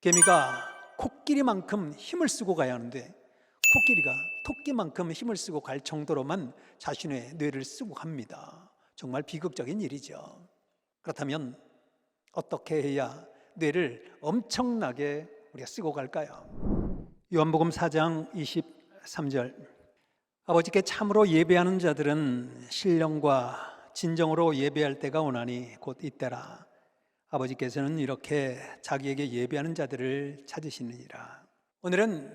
개미가 코끼리만큼 힘을 쓰고 가야 하는데 코끼리가 토끼만큼 힘을 쓰고 갈 정도로만 자신의 뇌를 쓰고 갑니다. 정말 비극적인 일이죠. 그렇다면 어떻게 해야 뇌를 엄청나게 우리가 쓰고 갈까요? 요한복음 4장 23절, 아버지께 참으로 예배하는 자들은 신령과 진정으로 예배할 때가 오나니 곧 이때라. 아버지께서는 이렇게 자기에게 예배하는 자들을 찾으시느니라. 오늘은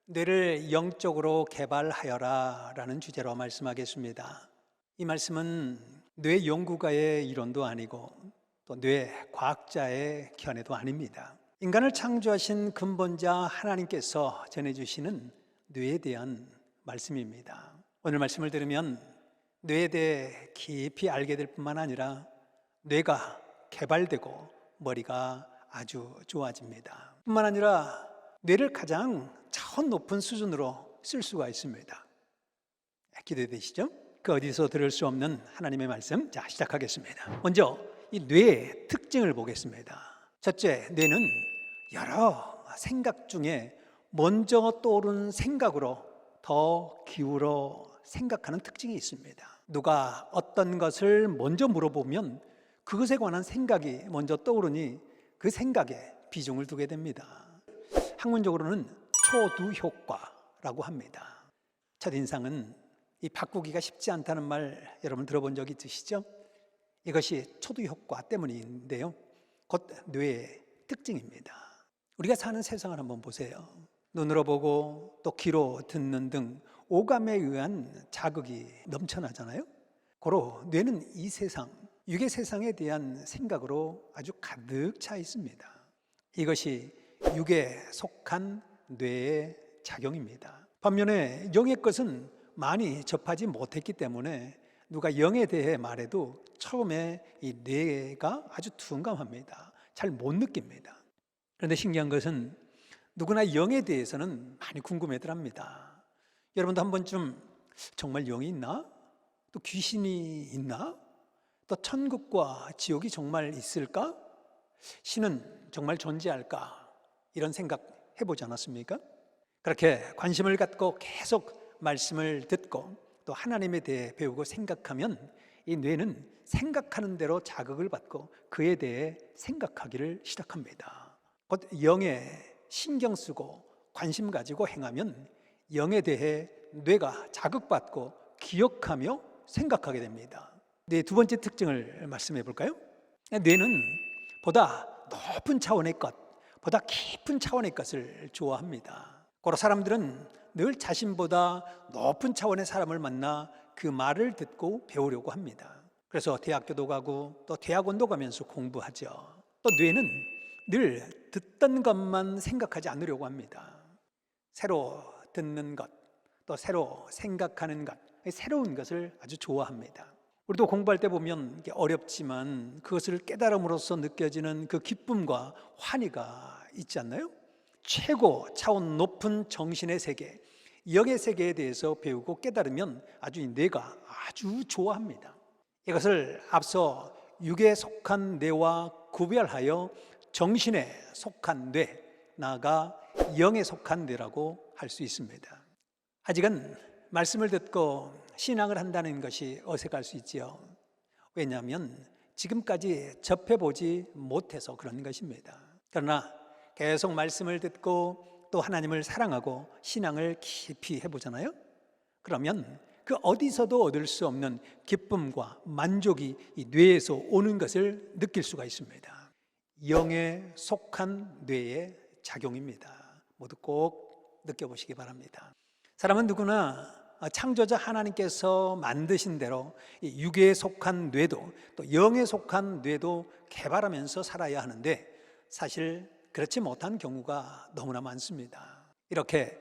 뇌를 영적으로 개발하여라 라는 주제로 말씀하겠습니다. 이 말씀은 뇌 연구가의 이론도 아니고 또 뇌 과학자의 견해도 아닙니다. 인간을 창조하신 근본자 하나님께서 전해주시는 뇌에 대한 말씀입니다. 오늘 말씀을 들으면 뇌에 대해 깊이 알게 될 뿐만 아니라 뇌가 개발되고 머리가 아주 좋아집니다. 뿐만 아니라 뇌를 가장 차원 높은 수준으로 쓸 수가 있습니다. 기대되시죠? 그 어디서 들을 수 없는 하나님의 말씀, 자 시작하겠습니다. 먼저 이 뇌의 특징을 보겠습니다. 첫째, 뇌는 여러 생각 중에 먼저 떠오르는 생각으로 더 기울어 생각하는 특징이 있습니다. 누가 어떤 것을 먼저 물어보면 그것에 관한 생각이 먼저 떠오르니 그 생각에 비중을 두게 됩니다. 학문적으로는 초두 효과라고 합니다. 첫인상은 이 바꾸기가 쉽지 않다는 말 여러분 들어본 적 있으시죠? 이것이 초두 효과 때문인데요, 곧 뇌의 특징입니다. 우리가 사는 세상을 한번 보세요. 눈으로 보고 또 귀로 듣는 등 오감에 의한 자극이 넘쳐나잖아요. 고로 뇌는 이 세상, 육의 세상에 대한 생각으로 아주 가득 차 있습니다. 이것이 육에 속한 뇌의 작용입니다. 반면에 영의 것은 많이 접하지 못했기 때문에 누가 영에 대해 말해도 처음에 이 뇌가 아주 둔감합니다. 잘 못 느낍니다. 그런데 신기한 것은 누구나 영에 대해서는 많이 궁금해들 합니다. 여러분도 한 번쯤 정말 영이 있나? 또 귀신이 있나? 또 천국과 지옥이 정말 있을까? 신은 정말 존재할까? 이런 생각 해보지 않았습니까? 그렇게 관심을 갖고 계속 말씀을 듣고 또 하나님에 대해 배우고 생각하면 이 뇌는 생각하는 대로 자극을 받고 그에 대해 생각하기를 시작합니다. 곧 영에 신경 쓰고 관심 가지고 행하면 영에 대해 뇌가 자극받고 기억하며 생각하게 됩니다. 뇌의 두 번째 특징을 말씀해 볼까요? 뇌는 보다 높은 차원의 것, 보다 깊은 차원의 것을 좋아합니다. 고로 사람들은 늘 자신보다 높은 차원의 사람을 만나 그 말을 듣고 배우려고 합니다. 그래서 대학교도 가고 또 대학원도 가면서 공부하죠. 또 뇌는 늘 듣던 것만 생각하지 않으려고 합니다. 새로 듣는 것, 또 새로 생각하는 것, 새로운 것을 아주 좋아합니다. 우리도 공부할 때 보면 어렵지만 그것을 깨달음으로써 느껴지는 그 기쁨과 환희가 있지 않나요? 최고 차원 높은 정신의 세계, 영의 세계에 대해서 배우고 깨달으면 아주 뇌가 아주 좋아합니다. 이것을 앞서 육에 속한 뇌와 구별하여 정신에 속한 뇌, 나아가 영에 속한 뇌라고 할 수 있습니다. 아직은 말씀을 듣고 신앙을 한다는 것이 어색할 수 있지요. 왜냐하면 지금까지 접해보지 못해서 그런 것입니다. 그러나 계속 말씀을 듣고 또 하나님을 사랑하고 신앙을 깊이 해보잖아요. 그러면 그 어디서도 얻을 수 없는 기쁨과 만족이 이 뇌에서 오는 것을 느낄 수가 있습니다. 영에 속한 뇌의 작용입니다. 모두 꼭 느껴보시기 바랍니다. 사람은 누구나 창조자 하나님께서 만드신 대로 육에 속한 뇌도 또 영에 속한 뇌도 개발하면서 살아야 하는데 사실 그렇지 못한 경우가 너무나 많습니다. 이렇게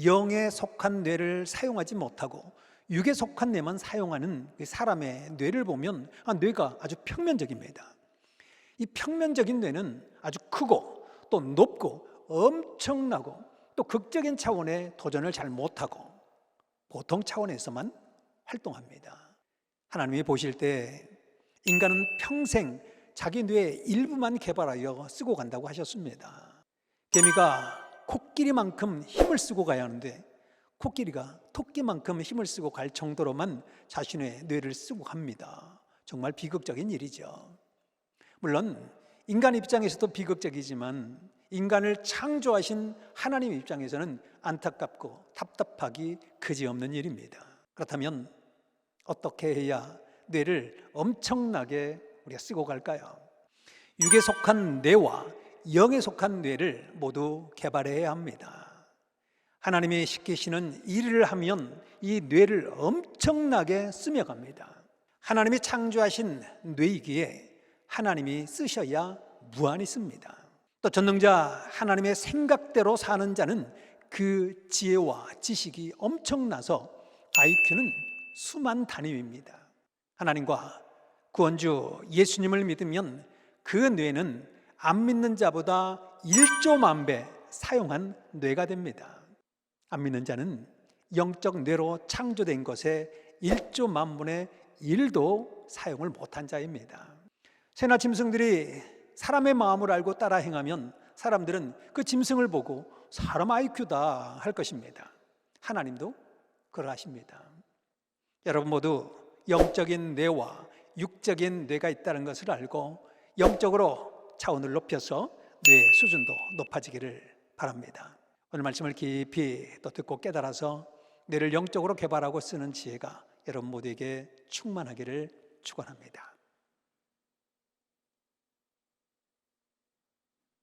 영에 속한 뇌를 사용하지 못하고 육에 속한 뇌만 사용하는 사람의 뇌를 보면 뇌가 아주 평면적입니다. 이 평면적인 뇌는 아주 크고 또 높고 엄청나고 또 극적인 차원의 도전을 잘 못하고 보통 차원에서만 활동합니다. 하나님이 보실 때 인간은 평생 자기 뇌의 일부만 개발하여 쓰고 간다고 하셨습니다. 개미가 코끼리만큼 힘을 쓰고 가야 하는데 코끼리가 토끼만큼 힘을 쓰고 갈 정도로만 자신의 뇌를 쓰고 갑니다. 정말 비극적인 일이죠. 물론 인간 입장에서도 비극적이지만 인간을 창조하신 하나님 입장에서는 안타깝고 답답하기 그지없는 일입니다. 그렇다면 어떻게 해야 뇌를 엄청나게 우리가 쓰고 갈까요? 육에 속한 뇌와 영에 속한 뇌를 모두 개발해야 합니다. 하나님이 시키시는 일을 하면 이 뇌를 엄청나게 쓰며 갑니다. 하나님이 창조하신 뇌이기에 하나님이 쓰셔야 무한히 씁니다. 또 전능자 하나님의 생각대로 사는 자는 그 지혜와 지식이 엄청나서 IQ는 수만 단위입니다. 하나님과 구원주 예수님을 믿으면 그 뇌는 안 믿는 자보다 1조만 배 사용한 뇌가 됩니다. 안 믿는 자는 영적 뇌로 창조된 것에 1조만 분의 1도 사용을 못한 자입니다. 새나 짐승들이 사람의 마음을 알고 따라 행하면 사람들은 그 짐승을 보고 사람 IQ다 할 것입니다. 하나님도 그러하십니다. 여러분 모두 영적인 뇌와 육적인 뇌가 있다는 것을 알고 영적으로 차원을 높여서 뇌의 수준도 높아지기를 바랍니다. 오늘 말씀을 깊이 또 듣고 깨달아서 뇌를 영적으로 개발하고 쓰는 지혜가 여러분 모두에게 충만하기를 축원합니다.